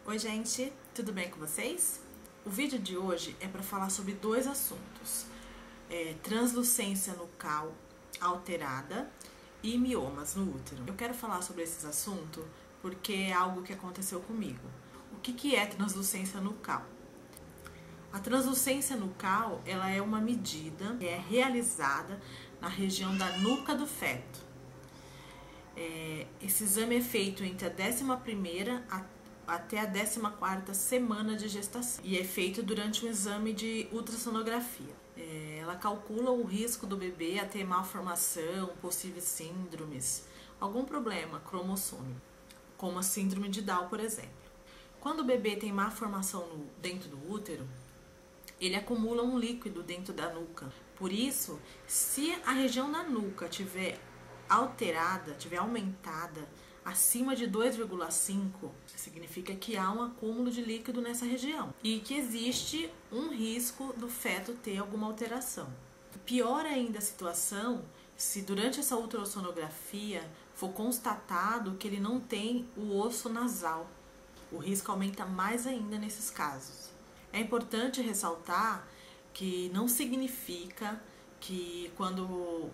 Oi gente, tudo bem com vocês? O vídeo de hoje é para falar sobre dois assuntos, translucência nucal alterada e miomas no útero. Eu quero falar sobre esses assuntos porque é algo que aconteceu comigo. O que é translucência nucal? A translucência nucal, ela é uma medida que é realizada na região da nuca do feto. Esse exame é feito entre a 11ª até a 14ª semana de gestação e é feito durante um exame de ultrassonografia. Ela calcula o risco do bebê a ter malformação, possíveis síndromes, algum problema cromossômico, como a síndrome de Down, por exemplo. Quando o bebê tem malformação dentro do útero, ele acumula um líquido dentro da nuca. Por isso, se a região da nuca tiver alterada, tiver aumentada acima de 2,5, significa que há um acúmulo de líquido nessa região e que existe um risco do feto ter alguma alteração. Pior ainda a situação se durante essa ultrassonografia for constatado que ele não tem o osso nasal. O risco aumenta mais ainda nesses casos. É importante ressaltar que não significa que quando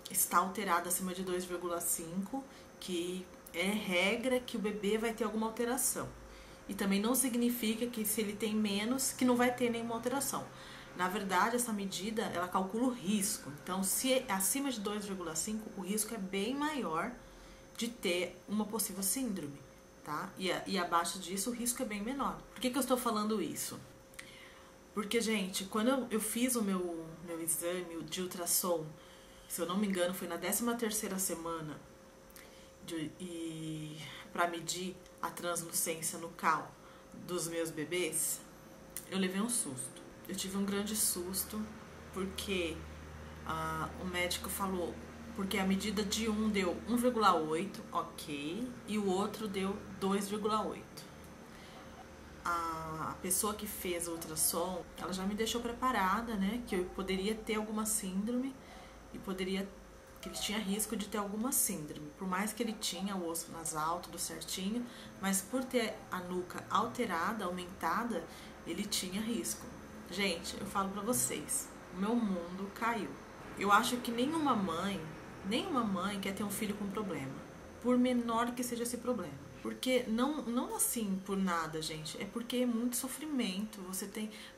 está alterado acima de 2,5, que é regra que o bebê vai ter alguma alteração. E também não significa que se ele tem menos, que não vai ter nenhuma alteração. Na verdade, essa medida, ela calcula o risco. Então, se é acima de 2,5, o risco é bem maior de ter uma possível síndrome, tá? E abaixo disso, o risco é bem menor. Por que eu estou falando isso? Porque, gente, quando eu fiz o meu exame de ultrassom, se eu não me engano, foi na 13ª semana, para medir a translucência nucal dos meus bebês, eu levei um susto. Eu tive um grande susto porque o médico falou, porque a medida de um deu 1,8, ok, e o outro deu 2,8. A pessoa que fez o ultrassom, ela já me deixou preparada, né, que eu poderia ter alguma síndrome e que ele tinha risco de ter alguma síndrome, por mais que ele tinha o osso nasal, tudo certinho, mas por ter a nuca alterada, aumentada, ele tinha risco. Gente, eu falo pra vocês, o meu mundo caiu. Eu acho que nenhuma mãe quer ter um filho com problema, por menor que seja esse problema. Porque não assim por nada, gente, é porque é muito sofrimento.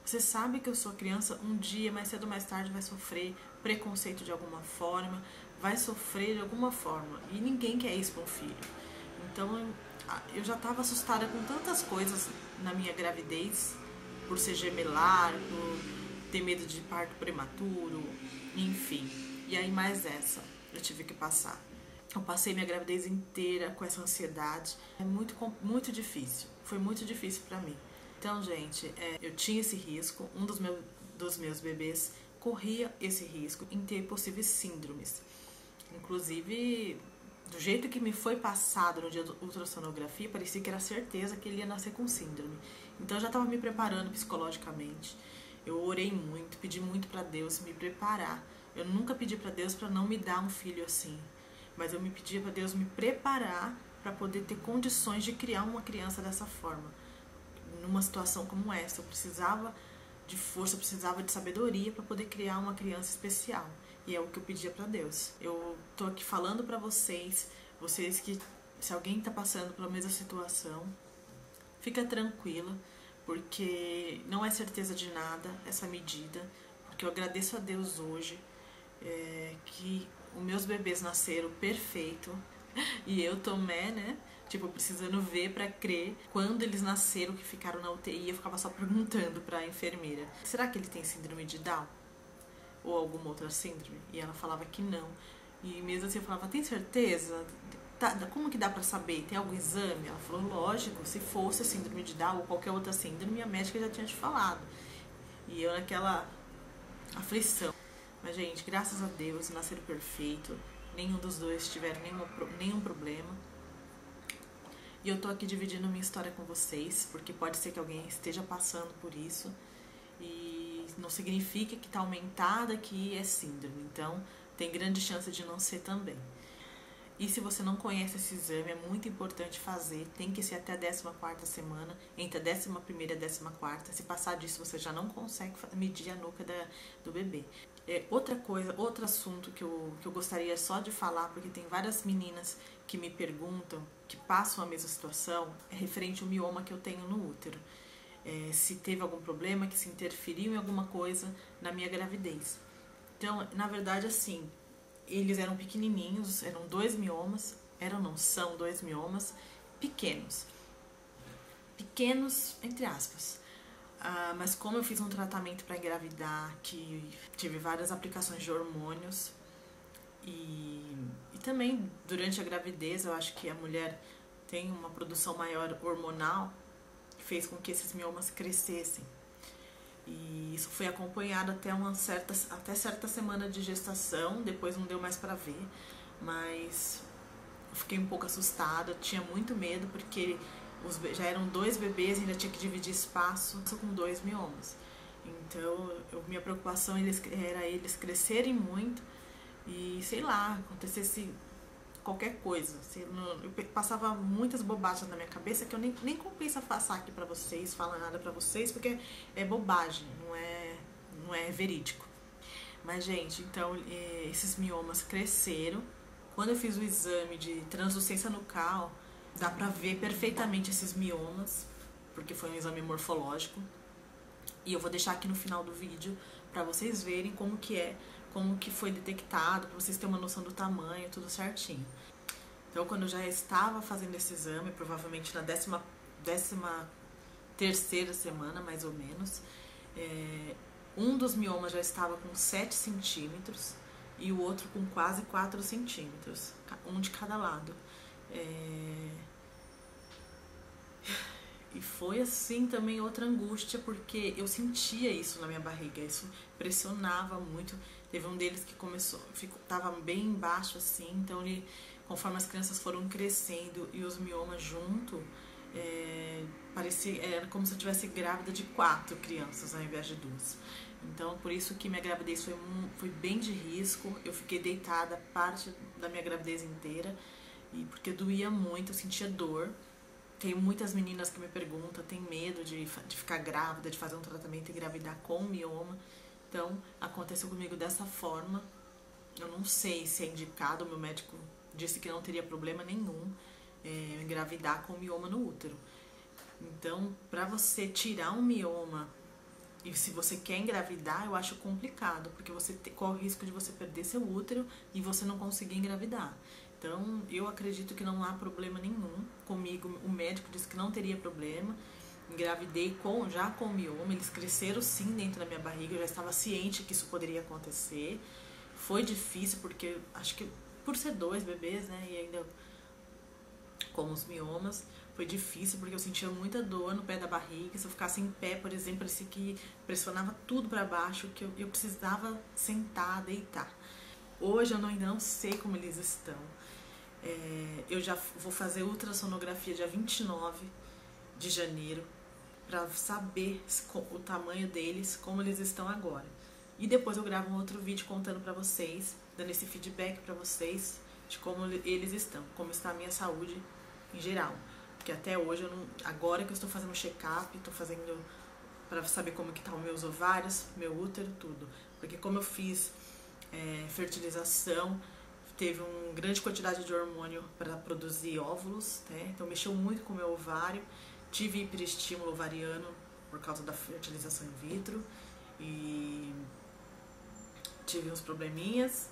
Você sabe que a sua criança um dia, mais cedo ou mais tarde, vai sofrer preconceito de alguma forma, vai sofrer de alguma forma, e ninguém quer isso para um filho. Então eu já estava assustada com tantas coisas na minha gravidez, por ser gemelar, por ter medo de parto prematuro, enfim. E aí mais essa eu tive que passar. Eu passei minha gravidez inteira com essa ansiedade. É muito difícil. Foi muito difícil pra mim. Então, gente, eu tinha esse risco. Um dos meus bebês corria esse risco em ter possíveis síndromes. Inclusive, do jeito que me foi passado no dia da ultrassonografia, parecia que era certeza que ele ia nascer com síndrome. Então, eu já estava me preparando psicologicamente. Eu orei muito, pedi muito pra Deus me preparar. Eu nunca pedi pra Deus pra não me dar um filho assim. Mas eu me pedia para Deus me preparar para poder ter condições de criar uma criança dessa forma. Numa situação como essa, eu precisava de força, eu precisava de sabedoria para poder criar uma criança especial. E é o que eu pedia para Deus. Eu tô aqui falando para vocês que se alguém está passando pela mesma situação, fica tranquila, porque não é certeza de nada essa medida, porque eu agradeço a Deus hoje que os meus bebês nasceram perfeito e eu tomei, né, tipo, precisando ver pra crer. Quando eles nasceram, que ficaram na UTI, eu ficava só perguntando pra enfermeira, será que ele tem síndrome de Down? Ou alguma outra síndrome? E ela falava que não. E mesmo assim eu falava, tem certeza? Como que dá pra saber? Tem algum exame? Ela falou, lógico, se fosse síndrome de Down ou qualquer outra síndrome, a médica já tinha te falado. E eu naquela aflição. Mas, gente, graças a Deus, nasceram perfeito. Nenhum dos dois tiveram nenhum problema. E eu tô aqui dividindo minha história com vocês, porque pode ser que alguém esteja passando por isso. E não significa que tá aumentada que é síndrome. Então, tem grande chance de não ser também. E se você não conhece esse exame, é muito importante fazer. Tem que ser até a 14ª semana, entre a 11ª e a 14ª. Se passar disso, você já não consegue medir a nuca do bebê. Outra coisa, outro assunto que eu gostaria só de falar, porque tem várias meninas que me perguntam, que passam a mesma situação, é referente ao mioma que eu tenho no útero. Se teve algum problema, que se interferiu em alguma coisa na minha gravidez. Então, na verdade, assim, eles eram pequenininhos, eram 2 miomas, são 2 miomas pequenos. Pequenos, entre aspas. Mas como eu fiz um tratamento para engravidar, que tive várias aplicações de hormônios, e também durante a gravidez, eu acho que a mulher tem uma produção maior hormonal, que fez com que esses miomas crescessem. E isso foi acompanhado até certa semana de gestação, depois não deu mais para ver, mas eu fiquei um pouco assustada, tinha muito medo, porque já eram 2 bebês e ainda tinha que dividir espaço com 2 miomas. Então, minha preocupação era eles crescerem muito e, sei lá, acontecesse qualquer coisa. Eu passava muitas bobagens na minha cabeça que eu nem compensa passar aqui pra vocês, falar nada pra vocês, porque é bobagem, não é verídico. Mas, gente, então, esses miomas cresceram. Quando eu fiz o exame de translucência nucal, dá pra ver perfeitamente esses miomas, porque foi um exame morfológico. E eu vou deixar aqui no final do vídeo pra vocês verem como que foi detectado, pra vocês terem uma noção do tamanho, tudo certinho. Então, quando eu já estava fazendo esse exame, provavelmente na 13ª semana, mais ou menos, um dos miomas já estava com 7 centímetros e o outro com quase 4 centímetros, um de cada lado. E foi assim também outra angústia, porque eu sentia isso na minha barriga, isso pressionava muito. Teve um deles que estava bem embaixo assim, então conforme as crianças foram crescendo e os miomas junto, era como se eu estivesse grávida de 4 crianças ao invés de 2. Então, por isso que minha gravidez foi bem de risco. Eu fiquei deitada parte da minha gravidez inteira, e porque doía muito, eu sentia dor. Tem muitas meninas que me perguntam, tem medo de ficar grávida, de fazer um tratamento e engravidar com mioma. Então, aconteceu comigo dessa forma. Eu não sei se é indicado, o meu médico disse que não teria problema nenhum engravidar com mioma no útero. Então, para você tirar um mioma, e se você quer engravidar, eu acho complicado, porque você corre o risco de você perder seu útero e você não conseguir engravidar. Então, eu acredito que não há problema nenhum comigo. O médico disse que não teria problema. Engravidei já com mioma, eles cresceram sim dentro da minha barriga, eu já estava ciente que isso poderia acontecer. Foi difícil, porque acho que por ser 2 bebês, né, e ainda com os miomas, foi difícil, porque eu sentia muita dor no pé da barriga. Se eu ficasse em pé, por exemplo, parecia que pressionava tudo para baixo, que eu precisava sentar, deitar. Hoje eu ainda não sei como eles estão. Eu já vou fazer ultrassonografia dia 29 de janeiro, para saber o tamanho deles, como eles estão agora. E depois eu gravo um outro vídeo contando pra vocês, dando esse feedback pra vocês de como eles estão, como está a minha saúde em geral. Porque até hoje, agora que eu estou fazendo check-up, estou fazendo para saber como que tá os meus ovários, meu útero, tudo. Porque como eu fiz fertilização, teve uma grande quantidade de hormônio para produzir óvulos, né? Então mexeu muito com o meu ovário. Tive hiperestímulo ovariano por causa da fertilização in vitro e tive uns probleminhas,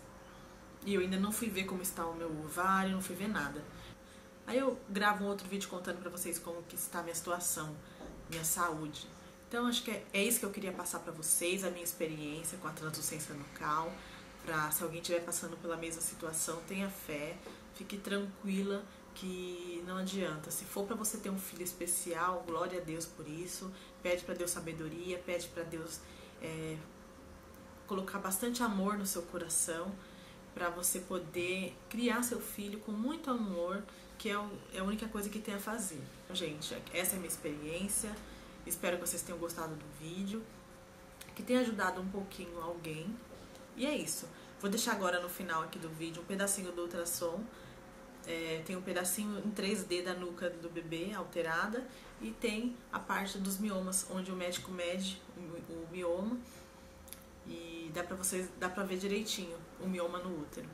e eu ainda não fui ver como está o meu ovário, não fui ver nada. Aí eu gravo um outro vídeo contando pra vocês como que está a minha situação, minha saúde. Então acho que é isso que eu queria passar pra vocês, a minha experiência com a translucência nucal. Se alguém estiver passando pela mesma situação, tenha fé, fique tranquila, que não adianta. Se for para você ter um filho especial, glória a Deus por isso. Pede para Deus sabedoria, pede para Deus colocar bastante amor no seu coração, para você poder criar seu filho com muito amor, que é a única coisa que tem a fazer. Gente, essa é a minha experiência. Espero que vocês tenham gostado do vídeo, que tenha ajudado um pouquinho alguém. E é isso. Vou deixar agora no final aqui do vídeo um pedacinho do ultrassom, tem um pedacinho em 3D da nuca do bebê alterada e tem a parte dos miomas, onde o médico mede o mioma e dá pra ver direitinho o mioma no útero.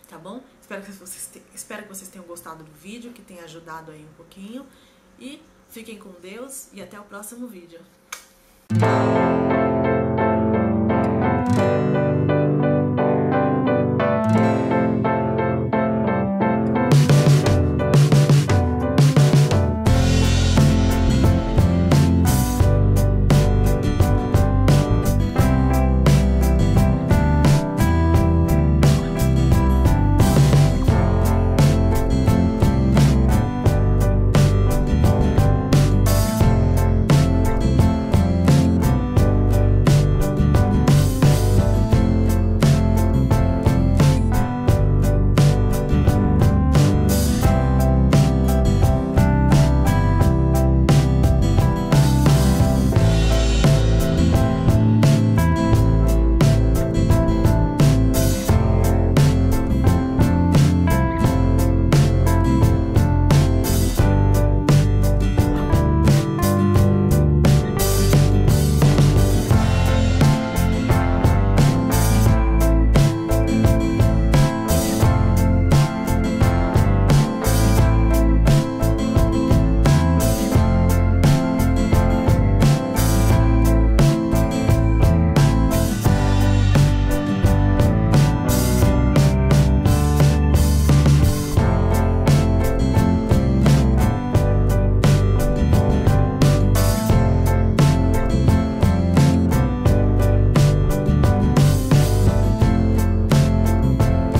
Tá bom? Espero que vocês tenham gostado do vídeo, que tenha ajudado aí um pouquinho. E fiquem com Deus e até o próximo vídeo.